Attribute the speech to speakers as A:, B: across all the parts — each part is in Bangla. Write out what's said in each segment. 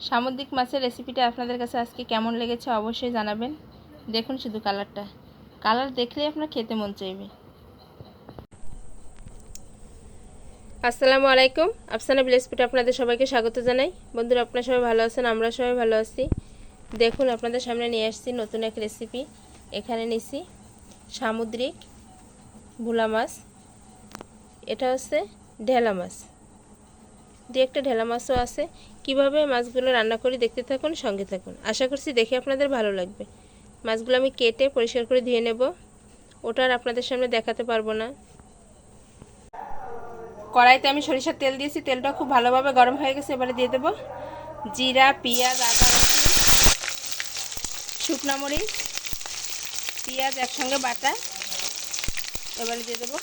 A: সামুদ্রিক মাছের রেসিপিটা আপনাদের কাছে আজকে কেমন লেগেছে অবশ্যই জানাবেন। দেখুন শুধু কালার দেখলেই আপনার খেতে মন চাইবে। আসসালামু আলাইকুম, আফসানা ভিলেজ ফুডে আপনাদের সবাইকে স্বাগত জানাই। বন্ধুরা, আপনারা সবাই ভালো আছেন? আমরা সবাই ভালো আছি। দেখুন আপনাদের সামনে নিয়ে আসছি নতুন এক রেসিপি। এখানে নিছি সামুদ্রিক ভোলা মাছ, এটা হচ্ছে ঢেলা মাছ, একটা ঢেলা মাছও আছে। কিভাবে মাছগুলো রান্না করি দেখতে থাকুন, সঙ্গে থাকুন। আশা করছি দেখে আপনাদের ভালো লাগবে। মাছগুলো আমি কেটে পরিষ্কার করে ধুয়ে নেব, ওটা আর আপনাদের সামনে দেখাতে পারবো না। কড়াইতে আমি সরিষার তেল দিয়েছি, তেলটা খুব ভালোভাবে গরম হয়ে গেছে। এবারে দিয়ে দেব জিরা, পেঁয়াজ, আদা রসুন, শুকনো মরিচ, পেঁয়াজ একসঙ্গে বাটা। এবারে দিয়ে দেবো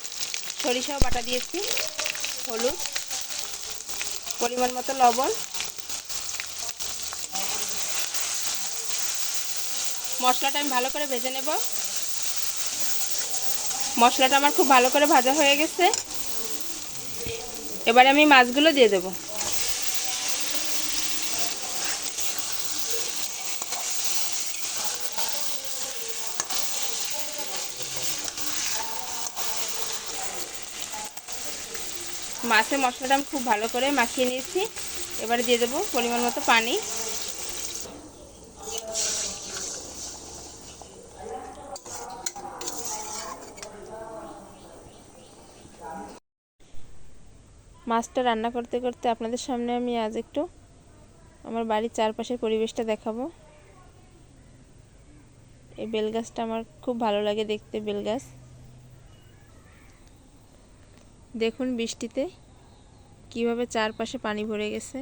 A: সরিষাও বাটা দিয়েছি, হলুদ, পরিমাণ মতো লবণ। মশলাটা আমি ভালো করে ভেজে নেব। মশলাটা আমার খুব ভালো করে ভাজা হয়ে গেছে। এবারে আমি মাছগুলো দিয়ে দেব। মাছের মশলাটা আমি খুব ভালো করে মাখিয়ে নিয়েছি। এবারে দিয়ে দেব পরিমাণ মতো পানি। মাছটা রান্না করতে করতে আপনাদের সামনে আমি আজ একটু আমার বাড়ির চারপাশের পরিবেশটা দেখাবো। এই বেলগাছটা আমার খুব ভালো লাগে দেখতে। বেলগাছ দেখুন বৃষ্টিতে কিভাবে চারপাশে পানি ভরে গেছে।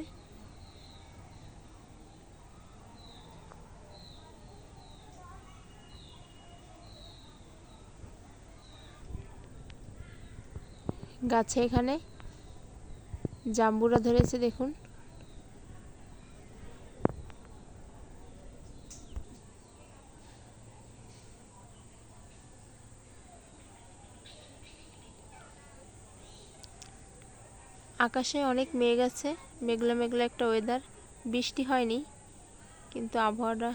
A: গাছে এখানে জাম্বুরা ধরেছে দেখুন। আকাশে অনেক মেঘ আছে, মেঘলা মেঘলা একটা ওয়েদার। বৃষ্টি হয়নি, কিন্তু আবহাওয়াটা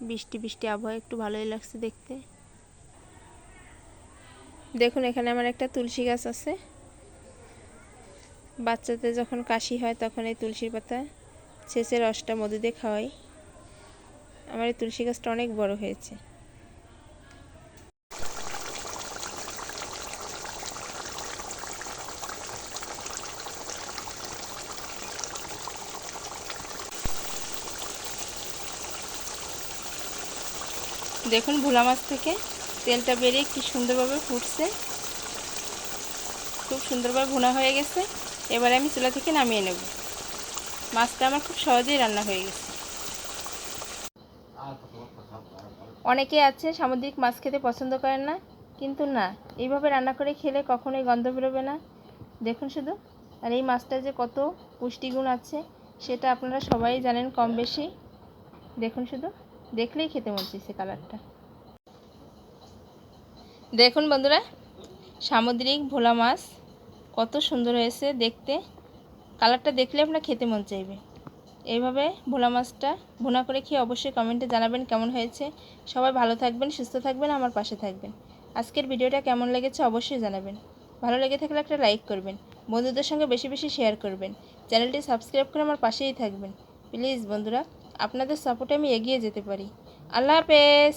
A: বৃষ্টি বৃষ্টি আবহাওয়া, একটু ভালোই লাগছে দেখতে। দেখুন এখানে আমার একটা তুলসী গাছ আছে। বাচ্চাদের যখন কাশি হয় তখন এই তুলসীর পাতা ছেঁচে রসটা মধু দিয়ে খাওয়াই। আমার এই তুলসী গাছটা অনেক বড় হয়েছে। দেখুন ভোলা মাছ থেকে তেলটা বেরিয়ে কি সুন্দরভাবে ফুটছে, খুব সুন্দরভাবে ভুনা হয়ে গেছে। এবারে আমি চুলা থেকে নামিয়ে নেব। মাছটা আমার খুব সহজেই রান্না হয়ে গেছে। অনেকে আছে সামুদ্রিক মাছ খেতে পছন্দ করেন না, কিন্তু না, এইভাবে রান্না করে খেলে কখনোই গন্ধ বেরোবে না। দেখুন শুধু, আর এই মাছটা যে কত পুষ্টিগুণ আছে সেটা আপনারা সবাই জানেন কম বেশি। দেখুন শুধু, দেখলেই খেতে মন চাইছে কালারটা। দেখুন বন্ধুরা, সামুদ্রিক ভোলা মাছ কত সুন্দর হয়েছে দেখতে। কালারটা দেখলে আপনার খেতে মন চাইবে। এইভাবে ভোলা মাছটা ভুনা করে খেয়ে অবশ্যই কমেন্টে জানাবেন কেমন হয়েছে। সবাই ভালো থাকবেন, সুস্থ থাকবেন, আমার পাশে থাকবেন। আজকের ভিডিওটা কেমন লেগেছে অবশ্যই জানাবেন। ভালো লেগে থাকলে একটা লাইক করবেন, বন্ধুদের সঙ্গে বেশি বেশি শেয়ার করবেন, চ্যানেলটি সাবস্ক্রাইব করে আমার পাশেই থাকবেন প্লিজ। বন্ধুরা, আপনাদের সাপোর্টে আমি এগিয়ে যেতে পারি। আল্লাহ হাফেজ।